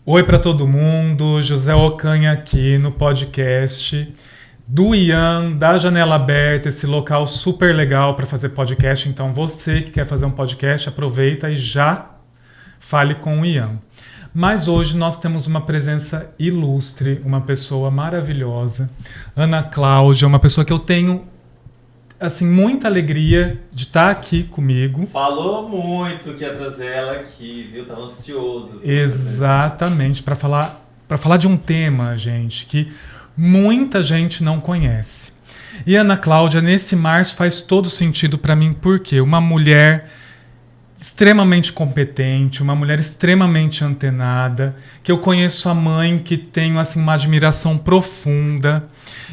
Oi para todo mundo, José Ocanha aqui no podcast do Ian, da Janela Aberta, esse local super legal para fazer podcast. Então você que quer fazer um podcast, aproveita e já fale com o Ian. Mas hoje nós temos uma presença ilustre, uma pessoa maravilhosa, Ana Cláudia, uma pessoa que eu tenho assim, muita alegria de estar aqui comigo. Falou muito que ia trazer ela aqui, viu? Tava ansioso. Exatamente, para falar de um tema, gente, que muita gente não conhece. E Ana Cláudia, nesse março, faz todo sentido para mim, porque uma mulher extremamente competente, uma mulher extremamente antenada, que eu conheço a mãe, que tenho assim, uma admiração profunda.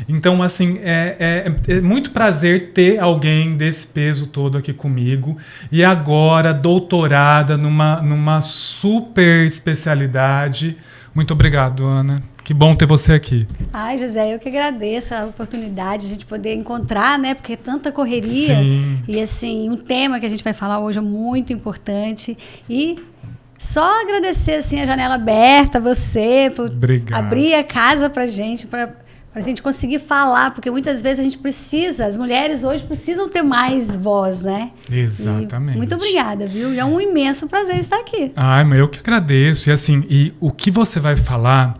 Então, assim, é muito prazer ter alguém desse peso todo aqui comigo. E agora, doutorada numa super especialidade. Muito obrigado, Ana. Que bom ter você aqui. Ai, José, eu que agradeço a oportunidade de a gente poder encontrar, né? Porque é tanta correria. Sim. E, assim, um tema que a gente vai falar hoje é muito importante. E só agradecer, assim, a Janela Aberta, você, por Obrigado. abrir a casa pra gente, pra gente conseguir falar, porque muitas vezes a gente precisa, as mulheres hoje precisam ter mais voz, né? Exatamente. E muito obrigada, viu? E é um imenso prazer estar aqui. Ai, mas eu que agradeço. E assim, o que você vai falar,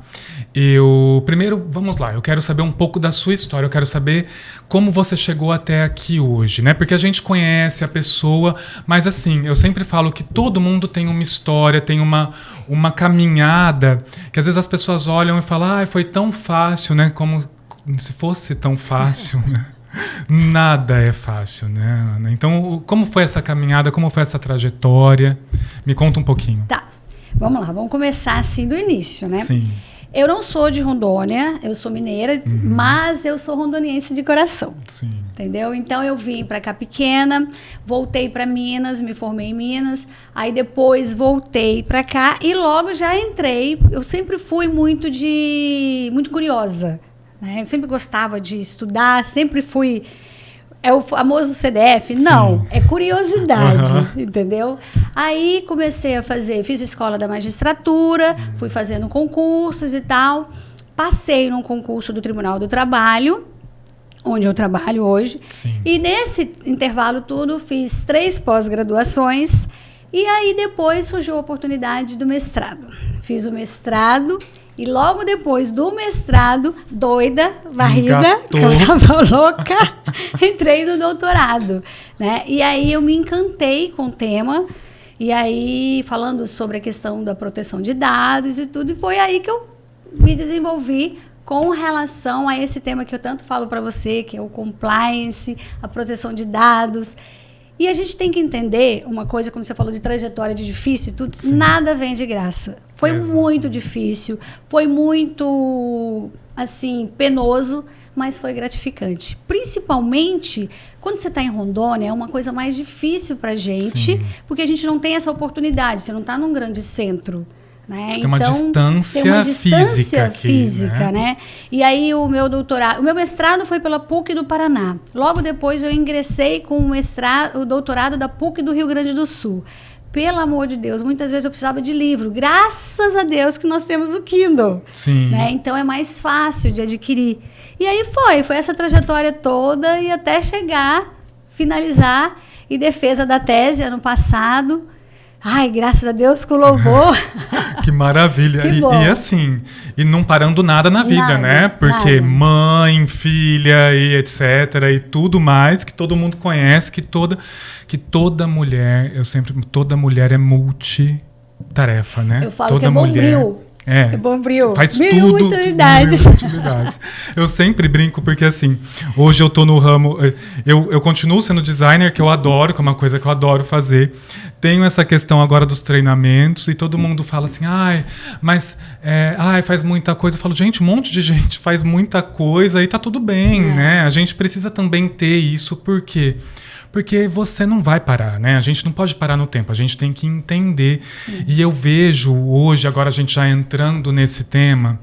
primeiro, vamos lá, eu quero saber um pouco da sua história, eu quero saber como você chegou até aqui hoje, né? Porque a gente conhece a pessoa, mas assim, eu sempre falo que todo mundo tem uma história, tem uma caminhada, que às vezes as pessoas olham e falam, foi tão fácil, né? Como se fosse tão fácil, né? Nada é fácil, né, Ana? Então, como foi essa caminhada, como foi essa trajetória? Me conta um pouquinho. Tá, vamos lá, vamos começar assim do início, né? Sim. Eu não sou de Rondônia, eu sou mineira, mas eu sou rondoniense de coração. Sim. Entendeu? Então eu vim para cá pequena, voltei para Minas, me formei em Minas, aí depois voltei para cá e logo já entrei. Eu sempre fui muito curiosa, né? Eu sempre gostava de estudar, sempre fui. É o famoso CDF? Não, é curiosidade, entendeu? Aí comecei a fiz escola da magistratura, fui fazendo concursos e tal. Passei num concurso do Tribunal do Trabalho, onde eu trabalho hoje. Sim. E nesse intervalo tudo, fiz 3 pós-graduações. E aí depois surgiu a oportunidade do mestrado. Fiz o mestrado. E logo depois do mestrado, doida, varrida, que eu tava louca, entrei no doutorado, né? E aí eu me encantei com o tema, e aí falando sobre a questão da proteção de dados e tudo, e foi aí que eu me desenvolvi com relação a esse tema que eu tanto falo para você, que é o compliance, a proteção de dados. E a gente tem que entender uma coisa, como você falou de trajetória de difícil e tudo, sim, nada vem de graça. Foi muito difícil, foi muito, assim, penoso, mas foi gratificante. Principalmente quando você está em Rondônia, é uma coisa mais difícil para a gente, sim, porque a gente não tem essa oportunidade, você não está num grande centro. Né? Tem uma distância física, né? E aí o meu mestrado foi pela PUC do Paraná. Logo depois eu ingressei com o doutorado da PUC do Rio Grande do Sul. Pelo amor de Deus, muitas vezes eu precisava de livro. Graças a Deus que nós temos o Kindle. Sim. Né? Então é mais fácil de adquirir. E aí foi essa trajetória toda e até finalizar e defesa da tese ano passado. Ai, graças a Deus, com louvor. Que maravilha. E assim, e não parando nada na vida, né? Porque mãe, filha e etc. e tudo mais que todo mundo conhece, que toda mulher, toda mulher é multitarefa, né? Eu falo toda que é bombril. É bombril. Faz mil tudo. Utilidades. Eu sempre brinco porque assim, hoje eu tô no ramo, eu continuo sendo designer, que eu adoro, que é uma coisa que eu adoro fazer. Tenho essa questão agora dos treinamentos e todo mundo fala assim, faz muita coisa. Eu falo, gente, um monte de gente faz muita coisa e tá tudo bem, né? A gente precisa também ter isso, por quê? Porque você não vai parar, né? A gente não pode parar no tempo, a gente tem que entender. Sim. E eu vejo hoje, agora a gente já entrando nesse tema,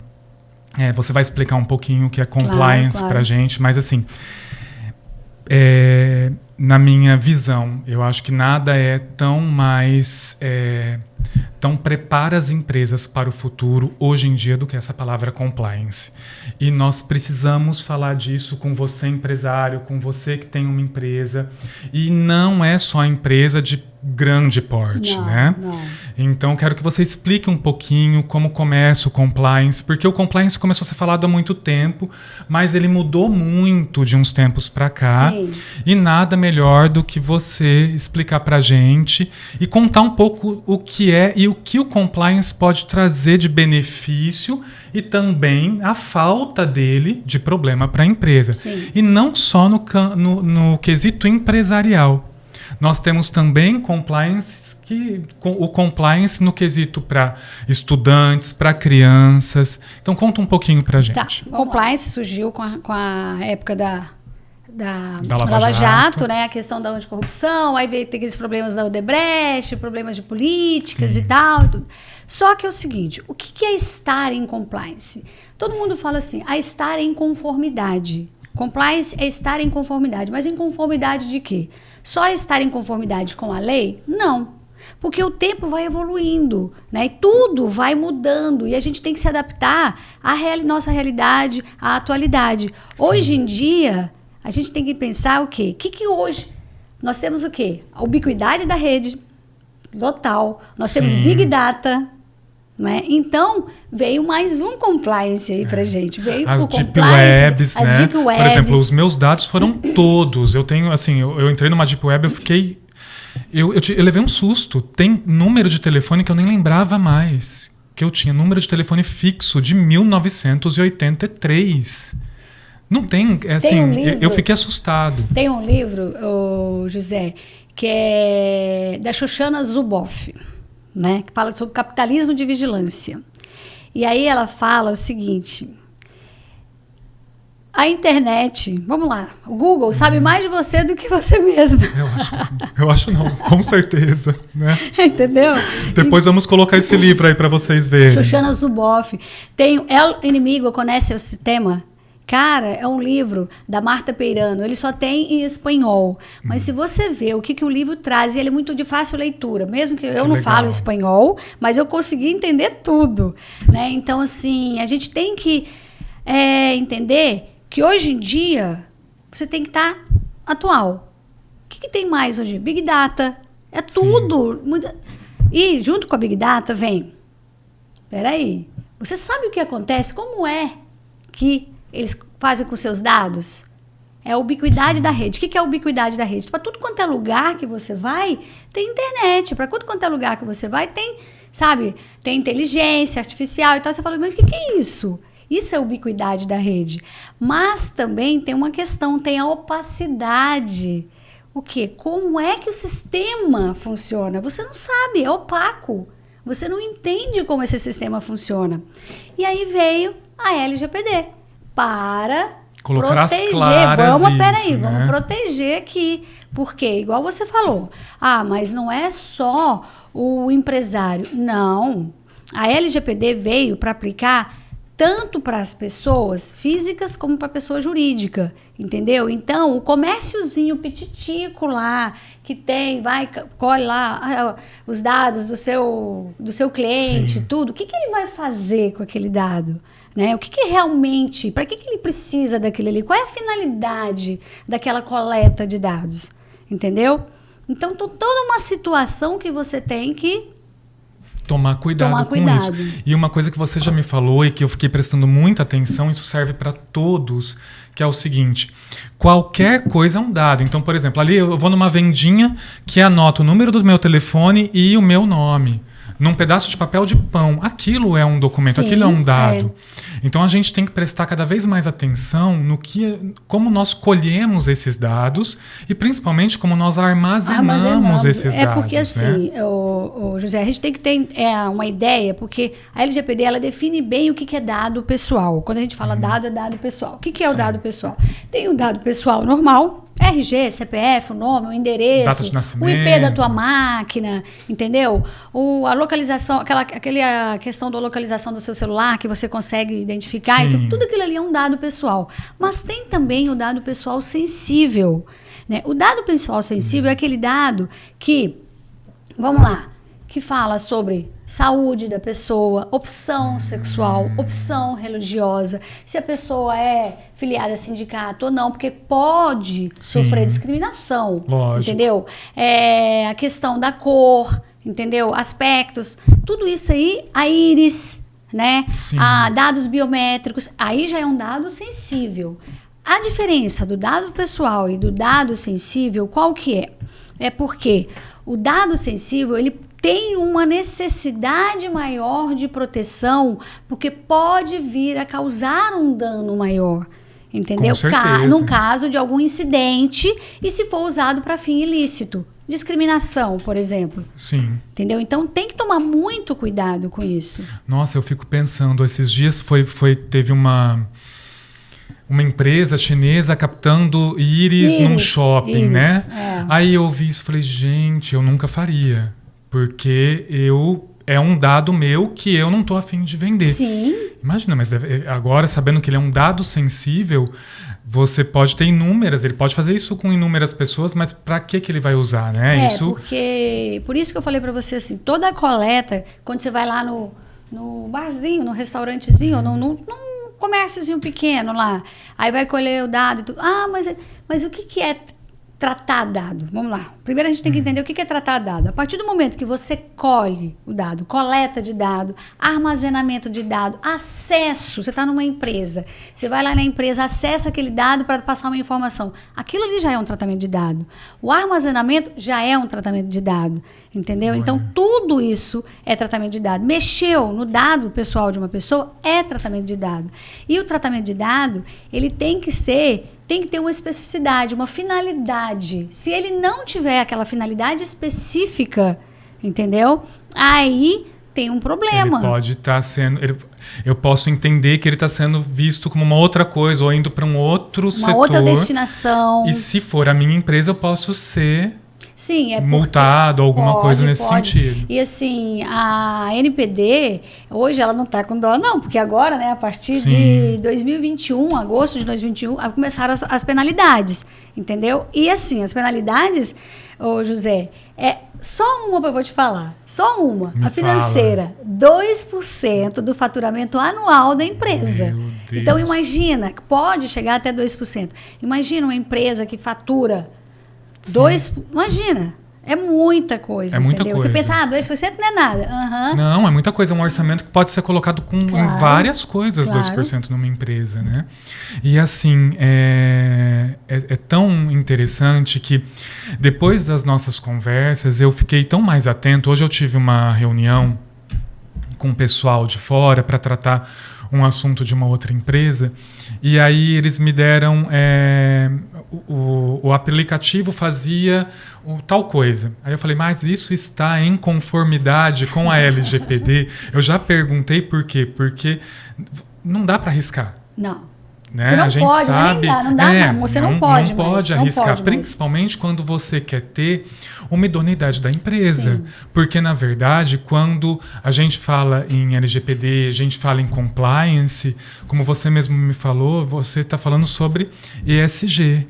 você vai explicar um pouquinho o que é compliance pra gente, mas assim, na minha visão, eu acho que nada é tão mais Então, prepara as empresas para o futuro, hoje em dia, do que essa palavra compliance. E nós precisamos falar disso com você, empresário, com você que tem uma empresa. E não é só empresa de grande porte, né? Não. Então, quero que você explique um pouquinho como começa o compliance, porque o compliance começou a ser falado há muito tempo, mas ele mudou muito de uns tempos para cá. Sim. E nada melhor do que você explicar para a gente e contar um pouco o que é e o que o compliance pode trazer de benefício e também a falta dele de problema para a empresa. Sim. E não só no quesito empresarial. Nós temos também o compliance no quesito para estudantes, para crianças. Então, conta um pouquinho para a gente. Tá. O compliance surgiu com a época da Lava Jato, né? A questão da anticorrupção, aí veio ter aqueles problemas da Odebrecht, problemas de políticas Sim. e tal. Só que é o seguinte, o que é estar em compliance? Todo mundo fala assim, estar em conformidade. Compliance é estar em conformidade, mas em conformidade de quê? Só estar em conformidade com a lei? Não. Porque o tempo vai evoluindo, né? E tudo vai mudando e a gente tem que se adaptar à nossa realidade, à atualidade. Sim. Hoje em dia, a gente tem que pensar o quê? Que hoje nós temos o quê? A ubiquidade da rede total. Nós temos Sim. Big Data, né? Então, veio mais um compliance aí pra gente. Veio As o Deep compliance, Webs, as né? Deep Webs. Por exemplo, os meus dados foram todos. Eu tenho, assim, eu entrei numa Deep Web, eu fiquei... Eu levei um susto. Tem número de telefone que eu nem lembrava mais. Que eu tinha número de telefone fixo de 1983. Não tem, assim, um livro- eu fiquei assustado. Tem um livro, José, que é da Shoshana Zuboff, né? Que fala sobre capitalismo de vigilância. E aí ela fala o seguinte... A internet, vamos lá, o Google sabe mais de você do que você mesmo. Eu acho não, com certeza, né? Entendeu? Depois vamos colocar esse livro aí para vocês verem. Shoshana Zuboff. Tem El Inimigo, conhece esse tema? Cara, é um livro da Marta Peirano. Ele só tem em espanhol. Mas se você vê o que o livro traz, ele é muito de fácil leitura. Mesmo que eu não legal. falo espanhol, mas eu consegui entender tudo, né? Então, assim, a gente tem que entender que hoje em dia você tem que estar atual. O que tem mais hoje? Big Data. É tudo. E junto com a Big Data vem... Peraí. Você sabe o que acontece? Como é que eles fazem com seus dados? É a ubiquidade da rede. O que é a ubiquidade da rede? Para tudo quanto é lugar que você vai, tem internet. Para tudo quanto é lugar que você vai, tem, sabe? Tem inteligência artificial e tal. Você fala, mas o que é isso? Isso é a ubiquidade da rede. Mas também tem uma questão, tem a opacidade. O quê? Como é que o sistema funciona? Você não sabe, é opaco. Você não entende como esse sistema funciona. E aí veio a LGPD para colocar as proteger. claras Vamos proteger aqui. Porque, igual você falou, mas não é só o empresário. Não. A LGPD veio para aplicar tanto para as pessoas físicas como para a pessoa jurídica, entendeu? Então, o comérciozinho petitico lá, que tem, colhe lá os dados do seu cliente, Sim. tudo, o que ele vai fazer com aquele dado? Né? O que realmente, para que ele precisa daquilo ali? Qual é a finalidade daquela coleta de dados? Entendeu? Então, toda uma situação que você tem que tomar cuidado com isso. E uma coisa que você já me falou e que eu fiquei prestando muita atenção, isso serve para todos, que é o seguinte: qualquer coisa é um dado. Então, por exemplo, ali eu vou numa vendinha que anota o número do meu telefone e o meu nome. Num pedaço de papel de pão. Aquilo é um documento, Sim, aquilo é um dado. Então a gente tem que prestar cada vez mais atenção no como nós colhemos esses dados e principalmente como nós armazenamos esses dados. Porque assim, José, a gente tem que ter uma ideia, porque a LGPD ela define bem o que é dado pessoal. Quando a gente fala dado, é dado pessoal. O que é o dado pessoal? Tem o dado pessoal normal, RG, CPF, o nome, o endereço, data de nascimento, o IP da tua máquina, entendeu? A localização, aquela questão da localização do seu celular que você consegue identificar. Então, tudo aquilo ali é um dado pessoal. Mas tem também o dado pessoal sensível, né? O dado pessoal sensível é aquele dado que, vamos lá, que fala sobre saúde da pessoa, opção sexual, opção religiosa, se a pessoa é filiada a sindicato ou não, porque pode sofrer discriminação, Lógico. entendeu? A questão da cor, entendeu? Aspectos, tudo isso aí, a íris, né? Dados biométricos, aí já é um dado sensível. A diferença do dado pessoal e do dado sensível, qual que é? É porque o dado sensível, ele tem uma necessidade maior de proteção, porque pode vir a causar um dano maior, entendeu? Com certeza. No caso de algum incidente e se for usado para fim ilícito. Discriminação, por exemplo. Sim. Entendeu? Então tem que tomar muito cuidado com isso. Nossa, eu fico pensando, esses dias teve uma empresa chinesa captando íris num shopping, né? Aí eu vi isso e falei, gente, eu nunca faria. Porque é um dado meu que eu não estou afim de vender. Sim. Imagina, mas agora, sabendo que ele é um dado sensível, você pode ter ele pode fazer isso com inúmeras pessoas, mas para que ele vai usar, né? Por isso que eu falei para você assim, toda a coleta, quando você vai lá no barzinho, no restaurantezinho, num comérciozinho pequeno lá, aí vai colher o dado e tudo. Mas o que é tratar dado? Vamos lá. Primeiro a gente tem que entender o que é tratar dado. A partir do momento que você colhe o dado, coleta de dado, armazenamento de dado, acesso, você está numa empresa, você vai lá na empresa, acessa aquele dado para passar uma informação. Aquilo ali já é um tratamento de dado. O armazenamento já é um tratamento de dado. Entendeu? Então, tudo isso é tratamento de dado. Mexeu no dado pessoal de uma pessoa, é tratamento de dado. E o tratamento de dado, ele tem que ter uma especificidade, uma finalidade. Se ele não tiver aquela finalidade específica, entendeu? Aí tem um problema. Ele pode estar sendo... eu posso entender que ele está sendo visto como uma outra coisa, ou indo para um outro setor. Uma outra destinação. E se for a minha empresa, eu posso ser... Sim, é multado, alguma coisa nesse sentido. E assim, a NPD, hoje ela não está com dó, não, porque agora, né, a partir de 2021, agosto de 2021, começaram as penalidades, entendeu? E assim, as penalidades, José, só uma eu vou te falar, só uma, a financeira, 2% do faturamento anual da empresa. Meu Deus. Então imagina, pode chegar até 2%. Imagina uma empresa que fatura... Imagina, é muita coisa, muita entendeu? coisa. Você pensa, 2% não é nada. Não, é muita coisa, é um orçamento que pode ser colocado com várias coisas, 2% numa empresa, né? E assim, é tão interessante que depois das nossas conversas eu fiquei tão mais atento. Hoje eu tive uma reunião com o pessoal de fora para tratar um assunto de uma outra empresa, e aí eles me deram o aplicativo fazia tal coisa. Aí eu falei, mas isso está em conformidade com a LGPD? Eu já perguntei por quê? Porque não dá para arriscar. Não. Né? Você não a gente pode, sabe, não dá, você não pode arriscar, principalmente quando você quer ter uma idoneidade da empresa. Sim. Porque, na verdade, quando a gente fala em LGPD, a gente fala em compliance, como você mesmo me falou, você está falando sobre ESG,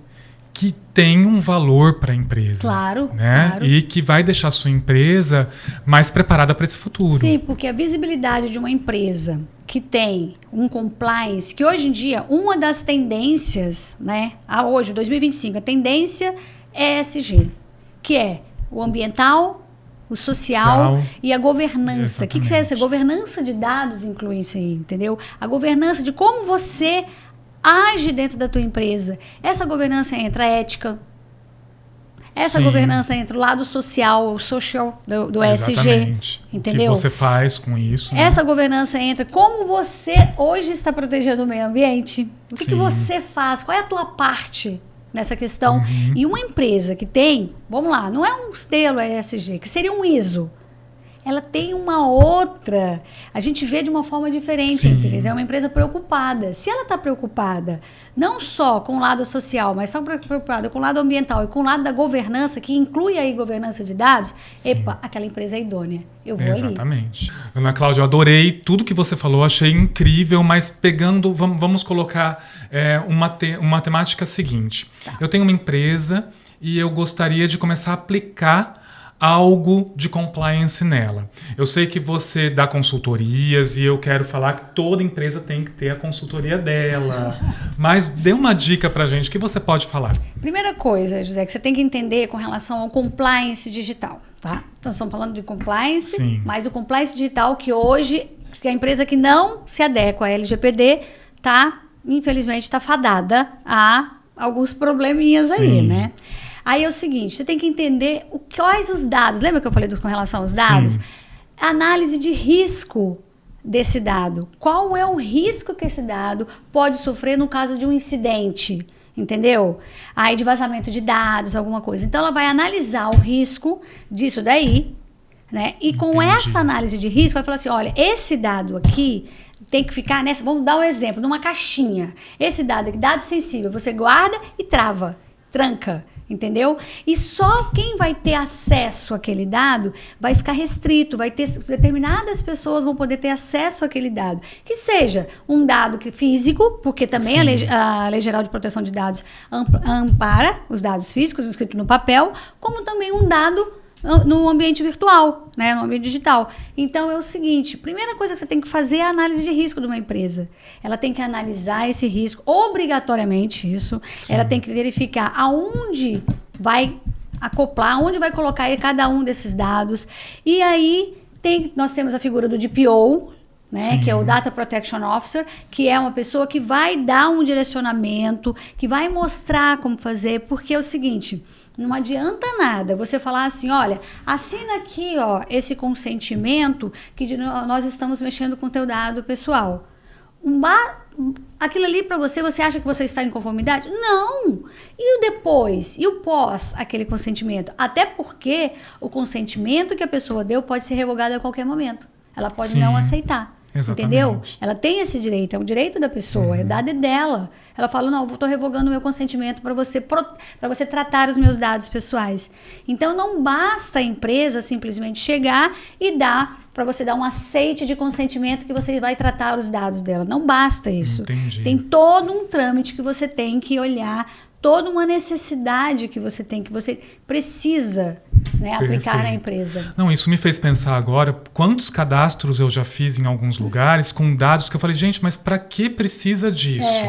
que tem um valor para a empresa. Claro, né? Claro. E que vai deixar a sua empresa mais preparada para esse futuro. Sim, porque a visibilidade de uma empresa que tem um compliance, que hoje em dia, uma das tendências, né? Hoje, 2025, a tendência é ESG, que é o ambiental, o social e a governança. O que é essa? Governança de dados inclui isso aí, entendeu? A governança de como você age dentro da tua empresa. Essa governança entra a ética. Essa governança entra o lado social, o social do ESG. Entendeu? O que você faz com isso. Essa governança entra como você hoje está protegendo o meio ambiente. O que você faz? Qual é a tua parte nessa questão? E uma empresa que tem, vamos lá, não é um selo ESG, que seria um ISO. Ela tem uma outra... A gente vê de uma forma diferente a empresa. É uma empresa preocupada. Se ela está preocupada não só com o lado social, mas está preocupada com o lado ambiental e com o lado da governança, que inclui aí governança de dados, aquela empresa é idônea. Eu vou ali. Exatamente. Ana Cláudia, eu adorei tudo que você falou, achei incrível, mas pegando... Vamos colocar uma temática seguinte. Tá. Eu tenho uma empresa e eu gostaria de começar a aplicar algo de compliance nela. Eu sei que você dá consultorias e eu quero falar que toda empresa tem que ter a consultoria dela. Mas dê uma dica pra gente, o que você pode falar? Primeira coisa, José, que você tem que entender com relação ao compliance digital, tá? Então, estamos falando de compliance, Sim. mas o compliance digital que hoje, que a empresa que não se adequa à LGPD, infelizmente, está fadada a alguns probleminhas aí, Sim. né? Aí é o seguinte, você tem que entender quais os dados. Lembra que eu falei com relação aos dados? Sim. Análise de risco desse dado. Qual é o risco que esse dado pode sofrer no caso de um incidente? Entendeu? Aí de vazamento de dados, alguma coisa. Então ela vai analisar o risco disso daí, né? E com Entendi. essa análise de risco vai falar assim, olha, esse dado aqui tem que ficar nessa, vamos dar um exemplo, numa caixinha. Esse dado aqui, dado sensível, você guarda e tranca. Entendeu? E só quem vai ter acesso àquele dado vai ficar restrito, vai ter determinadas pessoas vão poder ter acesso àquele dado. Que seja um dado físico, porque também a Lei Geral de Proteção de Dados ampara os dados físicos escritos no papel, como também um dado no ambiente virtual, né, no ambiente digital. Então é o seguinte, primeira coisa que você tem que fazer é a análise de risco de uma empresa. Ela tem que analisar esse risco, obrigatoriamente isso. Sim. Ela tem que verificar aonde vai acoplar, onde vai colocar cada um desses dados. E aí nós temos a figura do DPO, né, que é o Data Protection Officer, que é uma pessoa que vai dar um direcionamento, que vai mostrar como fazer, porque é o seguinte, não adianta nada você falar assim, olha, assina aqui, ó, esse consentimento que nós estamos mexendo com o teu dado pessoal. Aquilo ali para você acha que você está em conformidade? Não! E o depois? E o pós aquele consentimento? Até porque o consentimento que a pessoa deu pode ser revogado a qualquer momento. Ela pode Sim, não aceitar. exatamente. Entendeu? Ela tem esse direito, é um direito da pessoa, é dado dela. Ela fala, não, eu estou revogando o meu consentimento para você tratar os meus dados pessoais. Então, não basta a empresa simplesmente chegar e para você dar um aceite de consentimento que você vai tratar os dados dela. Não basta isso. Entendi. Tem todo um trâmite que você tem que olhar, toda uma necessidade que você precisa, né, aplicar na empresa. Não, isso me fez pensar agora quantos cadastros eu já fiz em alguns lugares com dados que eu falei, gente, mas para que precisa disso?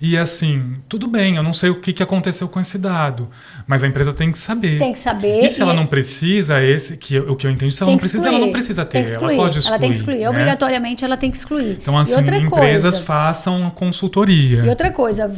E assim, tudo bem, eu não sei o que aconteceu com esse dado, mas a empresa tem que saber. Tem que saber. E se ela não precisa, o que eu entendi, se ela não precisa, ela não precisa ter. Ela pode excluir. Ela tem que excluir. Né? Obrigatoriamente ela tem que excluir. Então, assim, empresas façam consultoria. E outra coisa,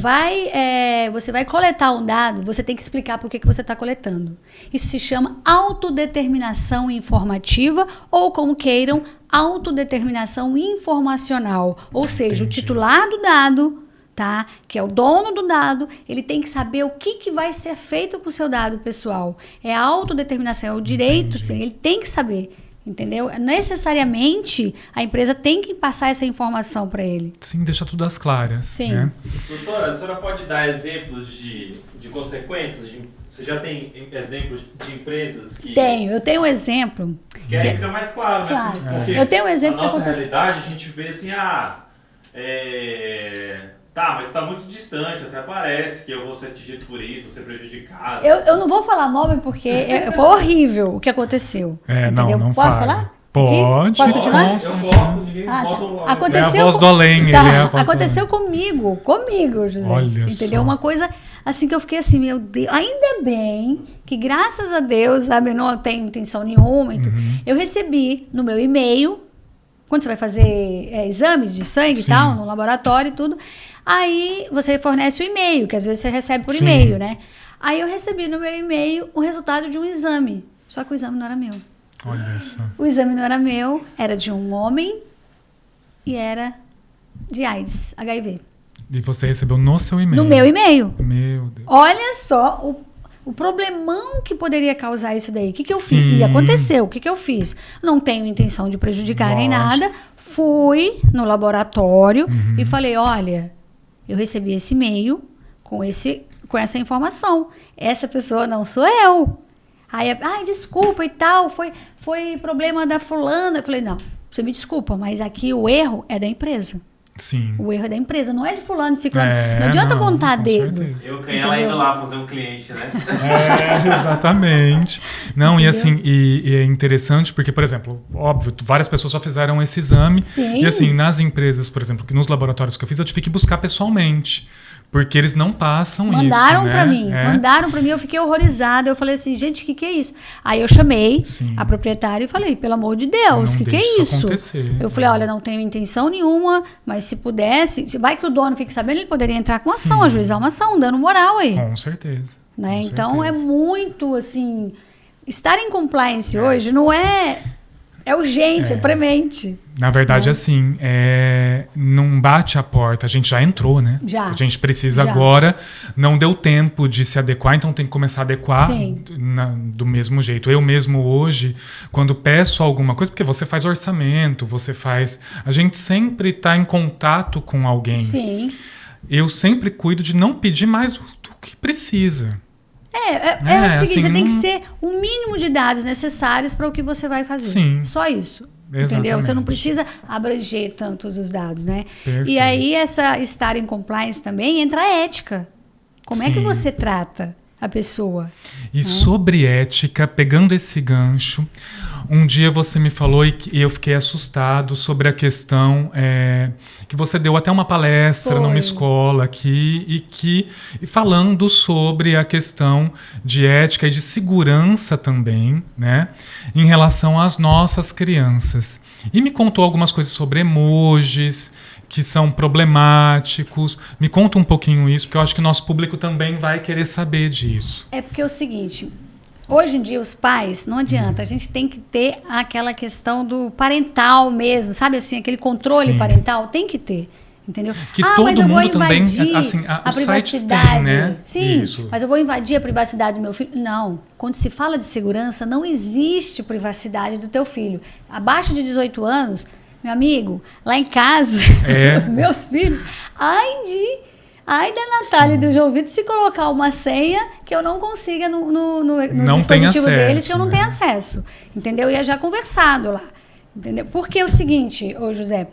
você vai coletar um dado, você tem que explicar por que você está coletando. Isso se chama autodeterminação informativa ou, como queiram, autodeterminação informacional. Ou seja, o titular do dado, tá? Que é o dono do dado, ele tem que saber o que vai ser feito com o seu dado pessoal. É a autodeterminação, é o direito, assim, ele tem que saber, entendeu? Necessariamente, a empresa tem que passar essa informação para ele. Sim, deixar tudo às claras. Sim. Né? Doutora, a senhora pode dar exemplos de consequências? Você já tem exemplos de empresas que... Eu tenho um exemplo. Que aí fica mais claro, Claro. né? Porque Eu tenho um exemplo na nossa que aconteceu. realidade, a gente vê assim, tá, mas está muito distante, até parece que eu vou ser atingido por isso, vou ser prejudicado. Eu não vou falar nome porque foi horrível o que aconteceu. Entendeu? Não Posso fale. falar? Pode. Pode continuar? Com Eu certeza. corto, ninguém Ah, bota tá. o... Aconteceu É a voz do além, ele é a voz do aconteceu comigo, José. Olha entendeu? só. Uma coisa assim que eu fiquei assim, meu Deus, ainda bem que graças a Deus, sabe, eu não tenho intenção nenhuma. Eu recebi no meu e-mail, quando você vai fazer exame de sangue e Sim. tal, no laboratório e tudo, aí você fornece o e-mail, que às vezes você recebe por Sim. e-mail, né? Aí eu recebi no meu e-mail o resultado de um exame, só que o exame não era meu. Olha só. O exame não era meu, era de um homem e era de AIDS, HIV. E você recebeu no seu e-mail. No meu e-mail. Meu Deus. Olha só o problemão que poderia causar isso daí. O que eu Sim. fiz? E aconteceu. O que eu fiz? Não tenho intenção de prejudicar nem Lógico. nada. Fui no laboratório e falei, olha, eu recebi esse e-mail com essa informação. Essa pessoa não sou eu. Aí, desculpa e tal, foi problema da fulana. Eu falei, não, você me desculpa, mas aqui o erro é da empresa. Sim. O erro é da empresa, não é de fulano, de ciclano. Não adianta apontar com dedo. certeza. Eu ganhei ela indo lá fazer um cliente, né? Exatamente. Não, e assim, e é interessante porque, por exemplo, óbvio, várias pessoas já fizeram esse exame. Sim. E assim, nas empresas, por exemplo, que nos laboratórios que eu fiz, eu tive que buscar pessoalmente. Porque eles não passam Mandaram isso, né? pra mim, mandaram pra mim, eu fiquei horrorizada. Eu falei assim, gente, o que é isso? Aí eu chamei a proprietária e falei, pelo amor de Deus, o que é isso? Eu falei, olha, não tenho intenção nenhuma, mas se pudesse, se vai que o dono fique sabendo, ele poderia entrar com ação, ajuizar uma ação, dando moral aí. Com certeza. Né? Com Então certeza. é muito assim, estar em compliance hoje não é urgente, é premente. Na verdade, assim, não bate a porta, a gente já entrou, né? Já. A gente precisa agora, não deu tempo de se adequar, então tem que começar a adequar do mesmo jeito. Eu mesmo hoje, quando peço alguma coisa, porque você faz orçamento, a gente sempre está em contato com alguém. Sim. Eu sempre cuido de não pedir mais do que precisa. É o seguinte, você tem que ser o mínimo de dados necessários para o que você vai fazer. Sim. Só isso. Exatamente. Entendeu? Você não precisa abranger tantos os dados, né? Perfeito. E aí, estar em compliance também entra a ética. Como é que você trata a pessoa? E sobre ética, pegando esse gancho, um dia você me falou e eu fiquei assustado sobre a questão que você deu até uma palestra numa escola aqui e falando sobre a questão de ética e de segurança também, né, em relação às nossas crianças. E me contou algumas coisas sobre emojis que são problemáticos. Me conta um pouquinho isso, porque eu acho que o nosso público também vai querer saber disso. É porque é o seguinte, hoje em dia os pais, não adianta, a gente tem que ter aquela questão do parental mesmo, sabe assim, aquele controle parental, tem que ter. Entendeu? Que mas todo eu vou mundo também, invadir assim, a os sites privacidade. têm, né? Sim, Isso. mas eu vou invadir a privacidade do meu filho? Não. Quando se fala de segurança, não existe privacidade do teu filho. Abaixo de 18 anos, meu amigo, lá em casa, os meus filhos, ai da Natália e do João Vitor se colocar uma senha que eu não consiga no dispositivo deles, que eu não tenho acesso. Entendeu? E é já conversado lá. Entendeu? Porque é o seguinte, ô José,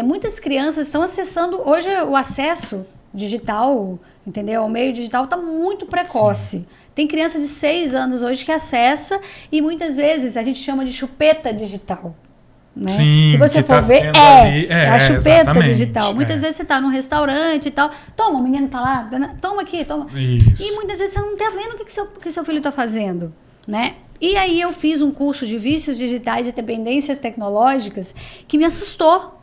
muitas crianças estão acessando, hoje o acesso digital, entendeu? O meio digital está muito precoce. Sim. Tem criança de 6 anos hoje que acessa e muitas vezes a gente chama de chupeta digital. Né? Sim, se você for ver, é a chupeta digital. Muitas vezes você está num restaurante e tal, toma, o menino está lá, toma aqui, toma. Isso. E muitas vezes você não está vendo o que seu filho está fazendo, né? E aí eu fiz um curso de vícios digitais e dependências tecnológicas que me assustou,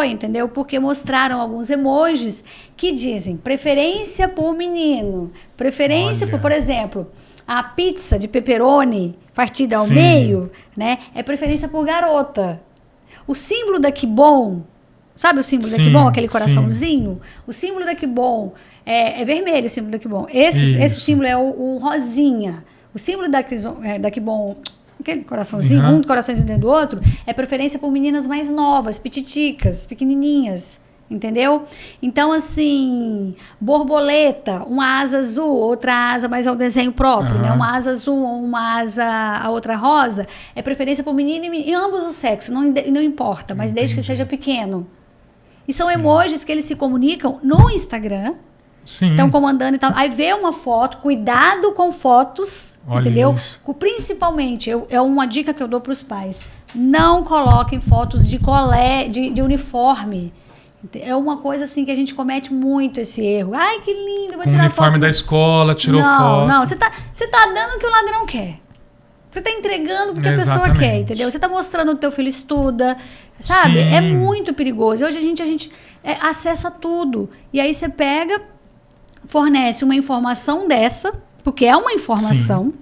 entendeu? Porque mostraram alguns emojis que dizem preferência por menino, preferência por exemplo, a pizza de pepperoni partida ao meio, né? É preferência por garota. O símbolo da Que Bom, sabe o símbolo da Que Bom, aquele coraçãozinho? O símbolo da Que Bom é vermelho, o símbolo da Que Bom. Esse símbolo é o rosinha. O símbolo da Que Bom, aquele coraçãozinho, um coraçãozinho dentro do outro, é preferência por meninas mais novas, pititicas, pequenininhas. Entendeu? Então, assim, borboleta, uma asa azul, outra asa, mas é o desenho próprio, né? Uma asa azul, uma asa, a outra rosa, é preferência por menino e ambos os sexos, não importa, mas desde que seja pequeno. E são emojis que eles se comunicam no Instagram, estão comandando e tal. Aí vê uma foto, cuidado com fotos, entendeu? Isso. Principalmente, é uma dica que eu dou para os pais, não coloquem fotos de uniforme. É uma coisa assim que a gente comete muito esse erro. Ai, que lindo, vou tirar foto. O uniforme da escola, tirou foto. Não, você tá dando o que o ladrão quer. Você tá entregando porque a pessoa quer, entendeu? Você tá mostrando o teu filho estuda, sabe? Sim. É muito perigoso. Hoje a gente acessa tudo. E aí você pega, fornece uma informação dessa, porque é uma informação.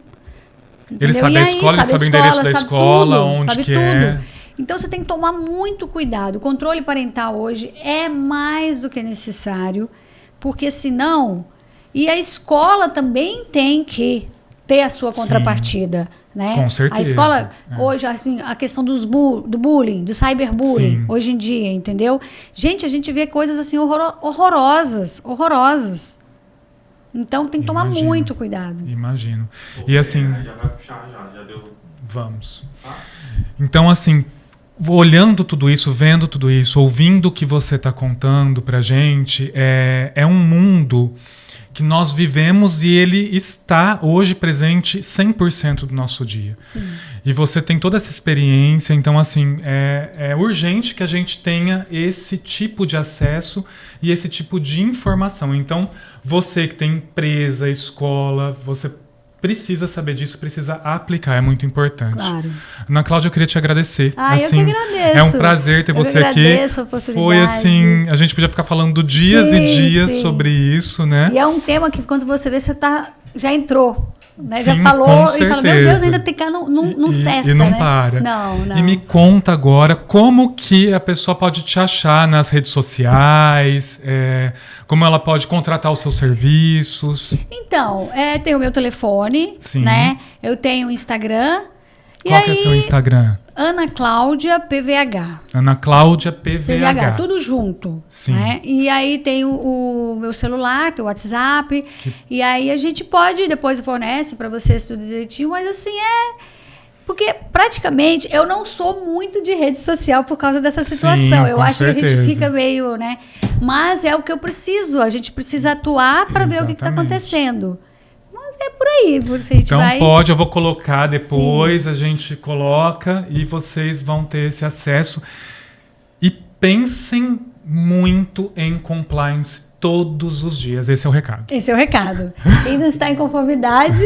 Ele sabe a escola, ele sabe o endereço da escola, onde que é. Então, você tem que tomar muito cuidado. O controle parental hoje é mais do que necessário, porque senão... E a escola também tem que ter a sua contrapartida. Né? Com certeza. A escola, hoje, assim, a questão do bullying, do cyberbullying, hoje em dia, entendeu? Gente, a gente vê coisas assim horrorosas. Então, tem que tomar muito cuidado. Imagino. E assim... Já vai puxar, já deu... Vamos. Então, assim... olhando tudo isso, vendo tudo isso, ouvindo o que você está contando pra gente, é um mundo que nós vivemos e ele está hoje presente 100% do nosso dia. Sim. E você tem toda essa experiência, então assim, é urgente que a gente tenha esse tipo de acesso e esse tipo de informação. Então, você que tem empresa, escola, você precisa saber disso, precisa aplicar, é muito importante. Claro. Ana Cláudia, eu queria te agradecer. Eu que agradeço. É um prazer ter você aqui. Agradeço a oportunidade. Foi assim, a gente podia ficar falando dias e dias sobre isso, né? E é um tema que quando você vê, já entrou. Né? Sim, já falou com e certeza. fala, meu Deus, ainda tem que não cessa, e não né? para. Não. E me conta agora como que a pessoa pode te achar nas redes sociais, como ela pode contratar os seus serviços. Então, tem o meu telefone, Sim. né? Eu tenho o Instagram. Qual que é seu Instagram? Ana Cláudia PVH. Ana Cláudia PVH. Tudo junto. Sim. Né? E aí tem o meu celular, tem o WhatsApp. E aí a gente pode, depois fornece para vocês tudo direitinho, mas assim, porque praticamente eu não sou muito de rede social por causa dessa situação. Sim, eu com acho certeza. que a gente fica meio, né? Mas é o que eu preciso. A gente precisa atuar para ver o que está acontecendo. É por aí, porque a gente então vai... eu vou colocar depois, a gente coloca e vocês vão ter esse acesso. E pensem muito em compliance todos os dias, esse é o recado. Esse é o recado. Quem não está em conformidade...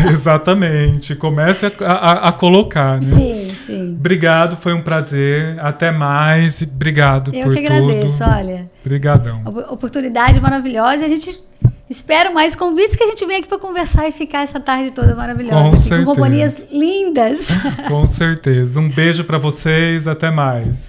Exatamente, comece a colocar, né? Sim. Obrigado, foi um prazer, até mais, obrigado por tudo. Eu que agradeço, olha. Obrigadão. Oportunidade maravilhosa, e a gente... Espero mais convites que a gente venha aqui para conversar e ficar essa tarde toda maravilhosa. Com certeza. Com companhias lindas. Com certeza. Um beijo para vocês. Até mais.